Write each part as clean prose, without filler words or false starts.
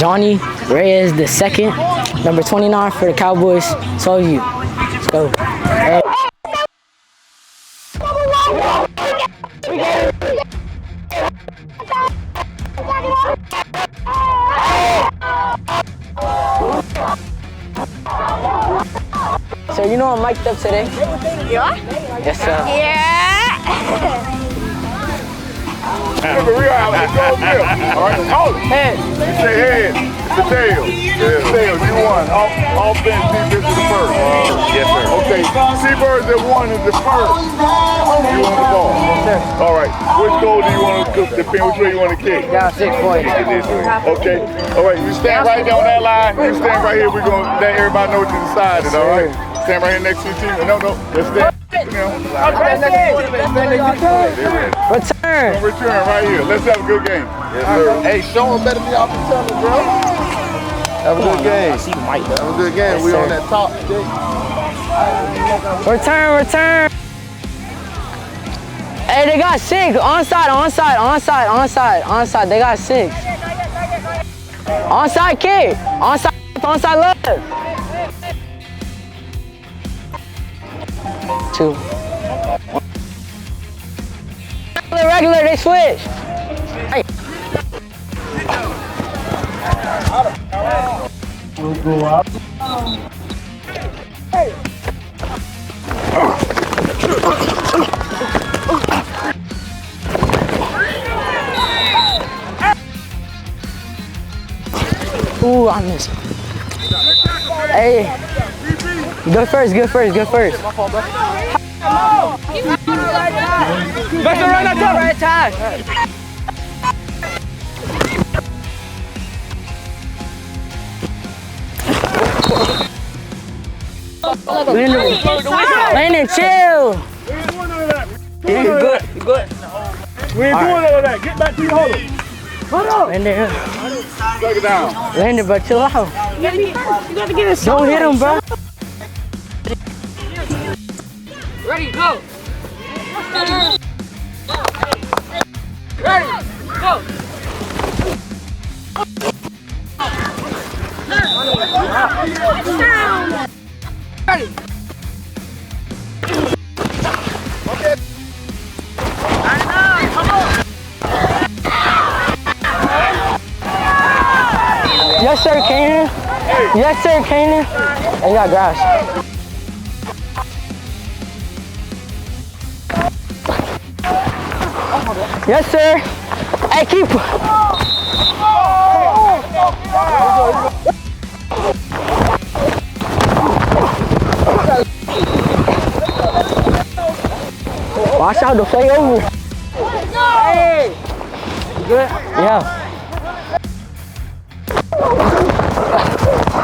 Johnny Reyes II, number 29 for the Cowboys. 12u. Let's go. Hey. So you know I'm mic'd up today? Yeah? Yes, sir. Yeah. For real, Alex, go real. All right, call it. Head. You say head. It's the tail. Yeah. Tails. You won. Offense, defense is the first. Yes, sir. Okay. Seabirds that won is the first. You won the ball. Yes, sir. All right. Which goal do you want to cook? Depending which way you want to kick. Got 6 points. Okay. All right. You stand right there on that line. You stand right here. We're going to let everybody know what you decided. All right. Stand right here next to your team. No. Let's stand. Return. Return right here. Let's have a good game. Yes, sir. Hey, show them better be off the telling, bro. Have a good game. Have a good game. Yes, we sir. on that top today. Return. Hey, they got 6. Onside. They got 6. Onside kick. Onside left. 2. Regular, they switch. Hey. We'll go up. Hey. Ooh, I missed. Hey. Good first. Back to right attack. Landon, chill. You good. We ain't doing all of that. Get back to your huddle. Landon, Take it down. Landon, bro, chill out. You gotta get a Don't hit him, bro. Ready, go. Ready, go. Ready. Yes, sir, Kanan. Yes, sir, Kanan. They got grass. Yes, sir. Hey, keep. Watch out, the play over. Hey. Good? Yeah.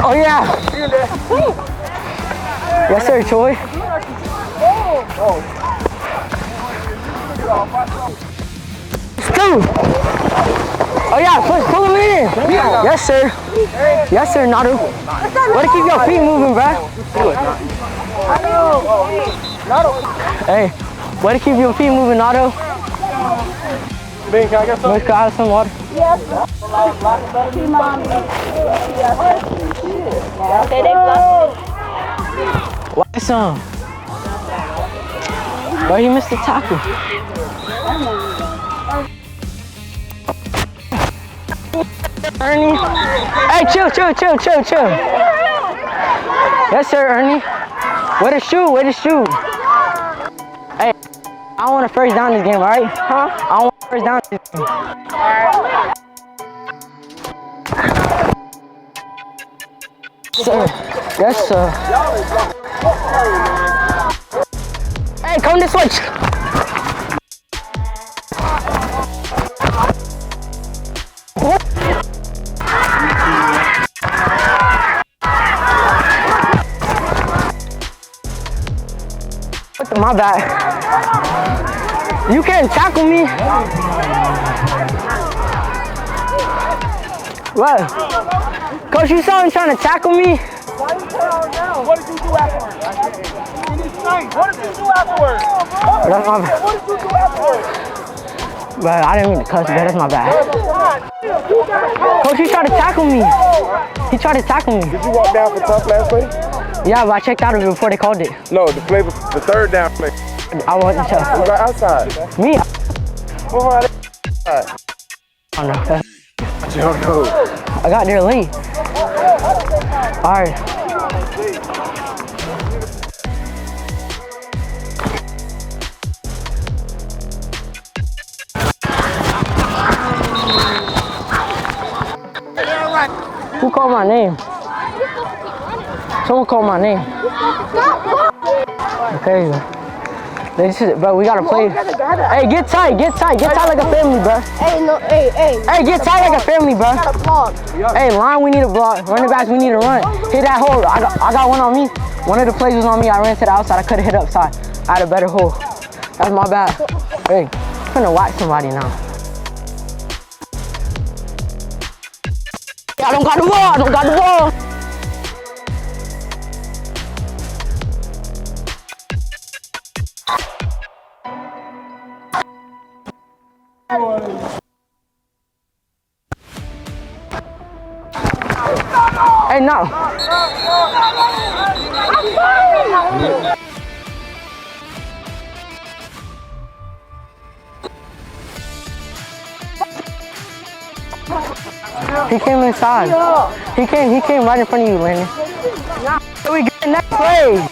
Oh, yeah. Yes, sir, Troy. Let's go. Oh, yeah, pull him in. Yes, sir. Yes, sir, Nato. Way to keep your feet moving, bro. Hey, way to keep your feet moving, Nato. Ben, can I get some? Let's go have some water. Yes. Okay, they blocked it. Why some? Bro, you missed the tackle. Ernie. Hey, chill. Yes, sir, Ernie. Way to shoot. Hey, I want a first down this game, all right? Huh? I want a first down this game. Sir. Yes, sir. Hey, come this way. My bad. You can't tackle me. What? Coach, you saw him trying to tackle me? Why you tell now? What did you do afterwards? What did you do afterwards? That's my bad. What did you do afterwards? But I didn't mean to cuss, but that's my bad. Coach, he tried to tackle me. He tried to tackle me. Did you walk down for tough last play? Yeah, but I checked out of it before they called it. No, the play, the third down play. I wasn't sure. What about outside? Me? What about outside? I don't know. I don't know. I got there late. All right. Who called my name? Someone called my name. Okay. Bro, we gotta play. Hey, get tight like a family, bro. Hey, no, hey. Hey, get tight like a family, bro. Gotta block. Hey, line, we need a block. Running backs, we need to run. Hit that hole. I got one on me. One of the plays was on me. I ran to the outside. I could have hit upside. I had a better hole. That's my bad. Hey, I'm finna whack somebody now. I don't got the ball. Hey, no. He came inside. He came right in front of you, Landon. We get next play.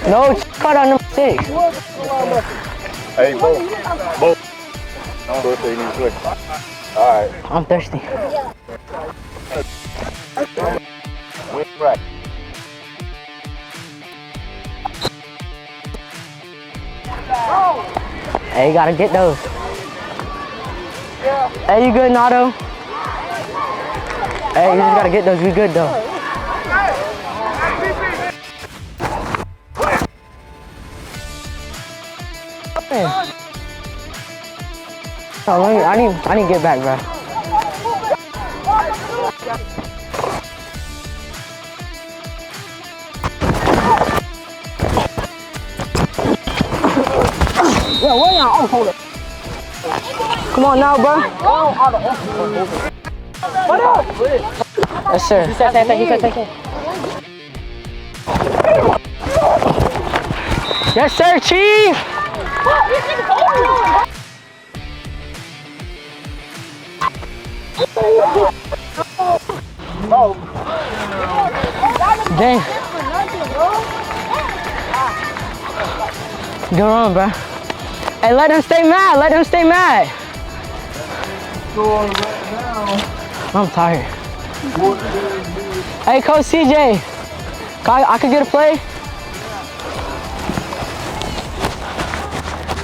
No, cut on number 6. Hey, Bo. Birthday, you need to play. All right. I'm thirsty. Win right. Hey, you gotta get those. Hey, you good, Nato? Hey, you just gotta get those. We good though. Oh, I need to get back, bro. Yeah, where y'all? Oh, hold it. Come on now, bro. Yes, sir. Yes, sir, Chief. Dang. Good run, bro. Hey, let them stay mad. I'm tired. Hey, Coach CJ. I could get a play?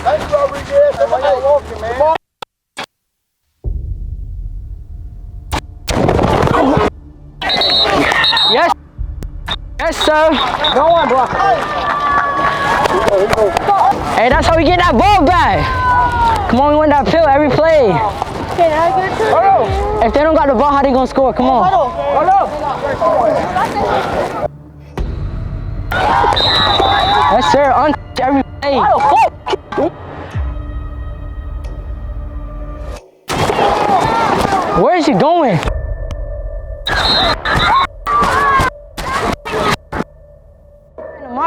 Thanks, Rodriguez. Everybody walking, man. Yes. Yes, sir. No one block. Hey, that's how we get that ball back. Come on, we want that pill every play. Can I get to? If they don't got the ball, how they gonna score? Come on. Yes, sir. On every play. Where is he going?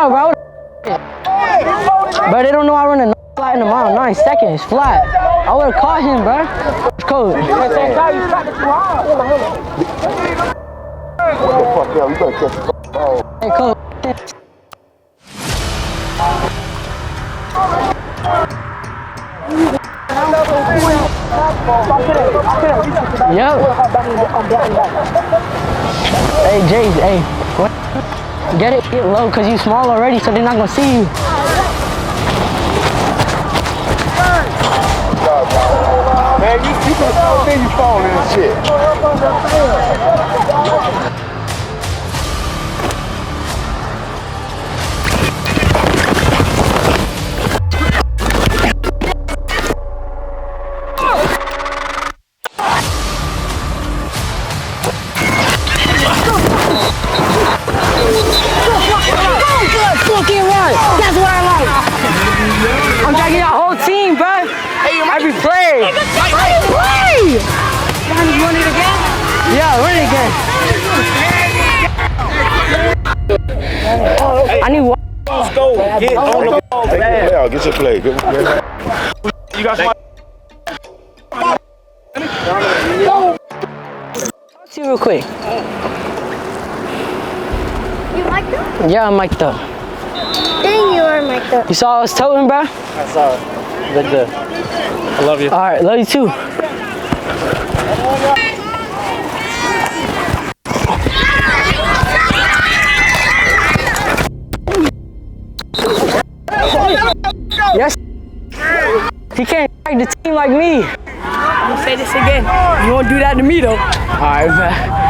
Bro. But they don't know I run a flat in a mile, 9 seconds, flat. I would have caught him, bro. Coach. What the fuck, yo? You better catch the ball. Hey, coach. Yep. Hey, Jay, hey. What? Get low, cause you small already, so they're not gonna see you. Man, you can fall, then you falling and shit. That's what I like. I'm trying to get our whole team, bro. Every play. Yeah, run it again. I need one. Let's go. Get on the ball. Yeah, get your play. Get You got somebody. See you real quick. You like them? Yeah, I'm mic'd up. Dang, you are mic'd up. You saw us toting, bro? I saw it. Look good. I love you. All right, love you too. Yes. He can't drag the team like me. I'm gonna say this again. You won't do that to me though. All right, man.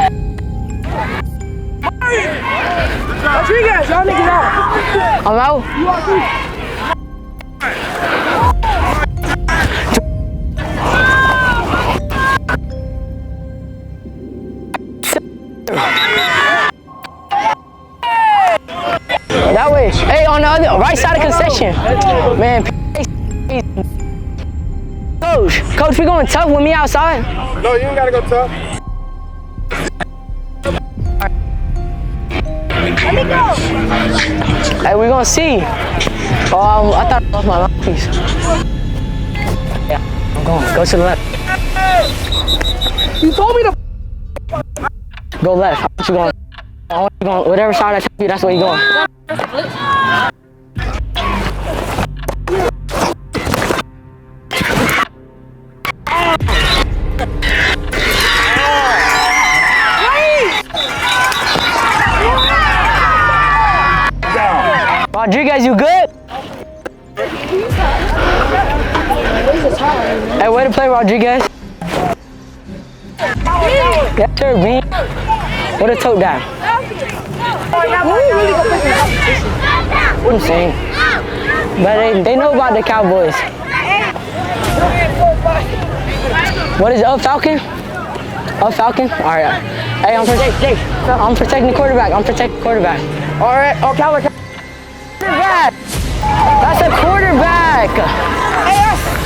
What you guys? Y'all niggas out. I'm out. That way. Hey, on the other right side of concession. Man, Coach, we going tough with me outside? No, you ain't gotta go tough. Let me go. Hey, we gonna see. Oh, I thought I lost my mouthpiece. Yeah, I'm going. Go to the left. You told me to. Go left. How about you going? I want you going. Whatever side I tell you, that's where you going. Rodriguez, you good? Hey, way to play, Rodriguez. Yes, sir, Bean. What a tote down. What I'm saying. But they know about the Cowboys. What is it, up Falcon? Up Falcon? All right. Hey, I'm protecting the quarterback. All right, oh, Cowboy. Quarterback. That's a quarterback.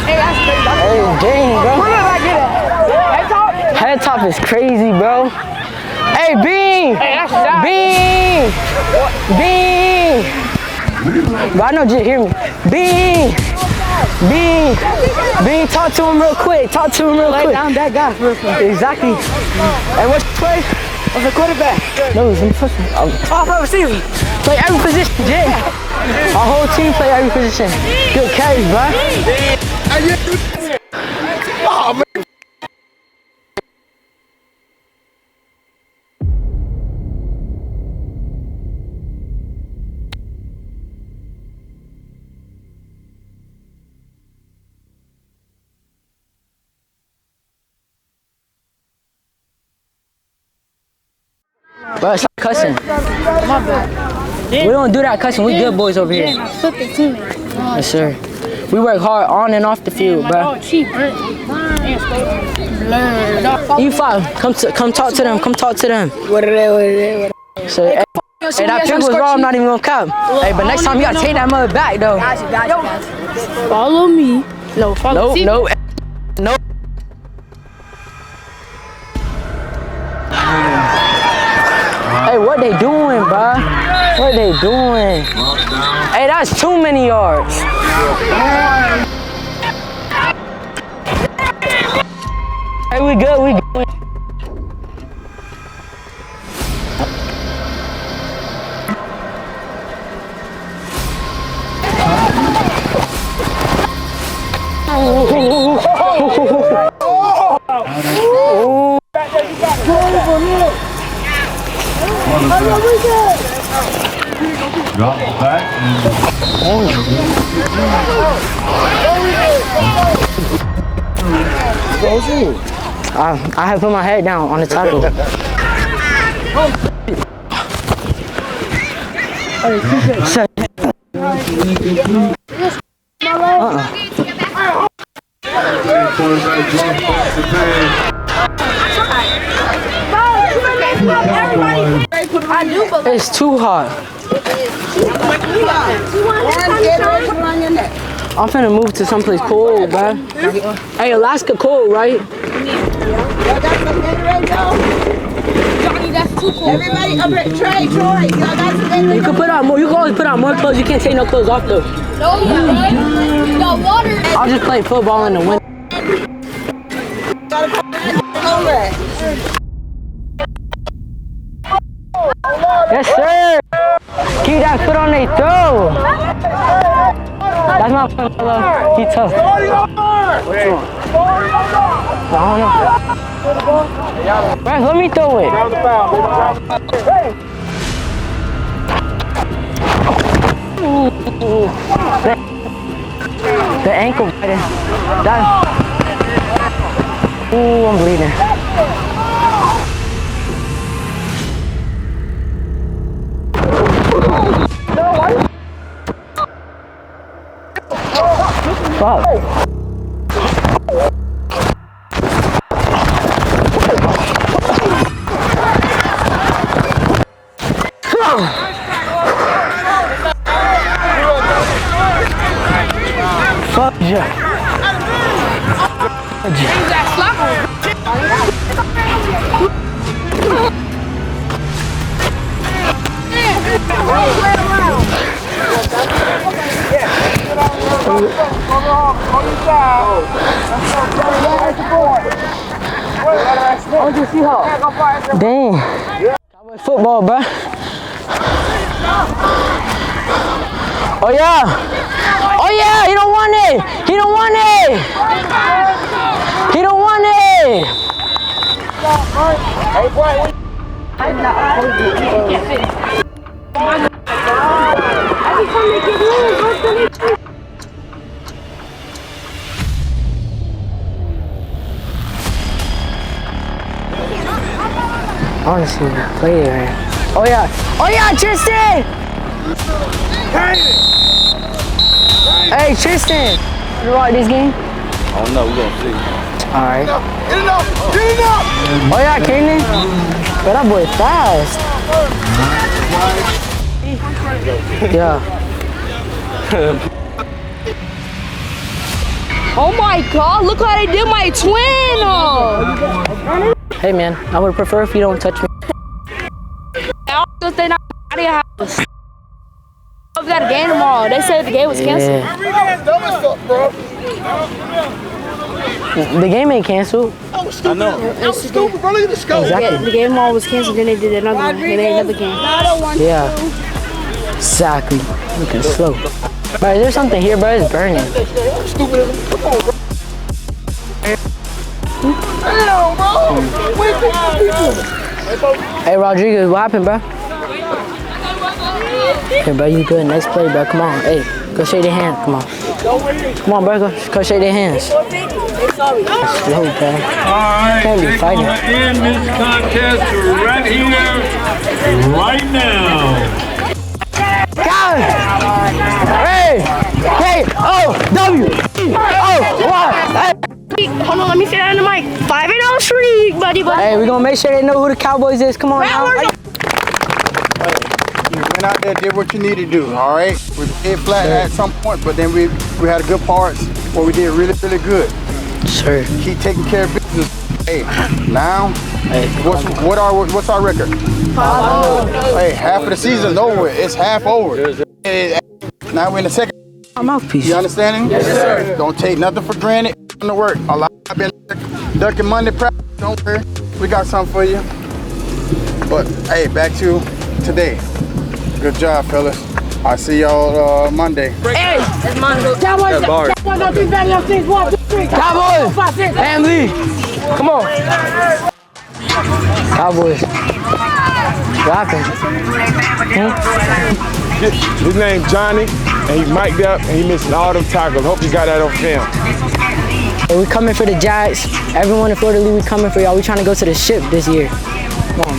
Hey, dang, bro. Head top is crazy, bro. Hey, Bean. Bean. But I know, just hear me. Bean, talk to him real quick. Lay down that guy for real. Exactly. Hey, what's your play? What's a quarterback? No, it's in person. Oh, receiver. Play every position, Jay. Our whole team play every position. Good carries, bro. Oh, man. Bro, stop cussing. We don't do that cussing. We good boys over here. Yes, sir. We work hard on and off the field, bro. You five, come talk to them. What are they? So, hey, that pick was wrong. I'm not even gonna come. Hey, but next time you gotta take that mother back, though. Follow me. No, follow me. No. Hey, what they doing, bro? Hey, that's too many yards. Hey, we good. Drop back I have put my head down on the tackle. It's too hot. I'm finna move to someplace cold, bro. Hey, Alaska cold, right? Johnny, that's too cool. Everybody up at Troy, y'all got some You can put on more. You can always put on more clothes. You can't take no clothes off though. No, the water. I'll just play football in the winter. Yes, sir. Keep that foot on their toe. That's my friend, brother. He tough. I don't know. Bro, let me throw it. The ankle biting. Ooh, I'm bleeding. Fuck. Fuck yeah. Dang. Cowboy football, bro. Oh yeah. Oh yeah, he don't want it. He don't want it. He don't want it. Hey, boy. I want to see him play right. Oh yeah. Oh yeah, Tristan. Hey, Tristan. You rock this game? I don't know, we're gonna see. Alright. Get it up! Get it up! Oh yeah, Kanan. But that boy fast. Yeah. Oh my God! Look how they did my twin. Hey man, I would prefer if you don't touch me. They not out of your house. We got a game tomorrow. They said the game was canceled. The game ain't canceled. I know. It's stupid, bro. Look at the scope. Exactly. The game tomorrow was canceled. Then they did another one. They made another game. Yeah. Exactly. Looking slow. Bro, is there something here, bro? It's burning. Damn, bro. Where's the people? Hey, Rodriguez, what happened, bro? Hey, bro, you good. Next play, bro. Come on. Hey, go shake their hand. Come on. Come on, bro. Go shake their hands. Slow, bro. Can't be fighting. End this contest right here, right now. Got it. Hey, K-O-W. Oh, wow. Hey. Hold on, let me say that in the mic. 5-0 streak, buddy. Hey, we gonna make sure they know who the Cowboys is. Come on now. You went out there, did what you need to do, all right? We did flat at some point, but then we had a good parts where we did really, really good. Sure. Keep taking care of business. Hey, now, what's our record? 5-0. Hey, half of the season's over. It's half over. Now we're in the second. My mouthpiece. You understanding? Yes, sir. Don't take nothing for granted. To work. A lot I've been ducking Monday practice. Don't worry. We got something for you. But hey, back to today. Good job, fellas. I'll see y'all Monday. Hey, it's Monday. Cowboys. And Lee. Come on. Cowboys. What happened? His name's Johnny, and he mic'd up, and he missing all them tackles. Hope you got that on film. Hey, we coming for the Jags. Everyone in Florida League, we coming for y'all. We trying to go to the ship this year. Come on.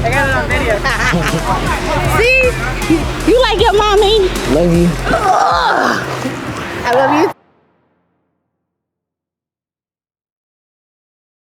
I got it on video. See? You like your mommy? Love you. I love you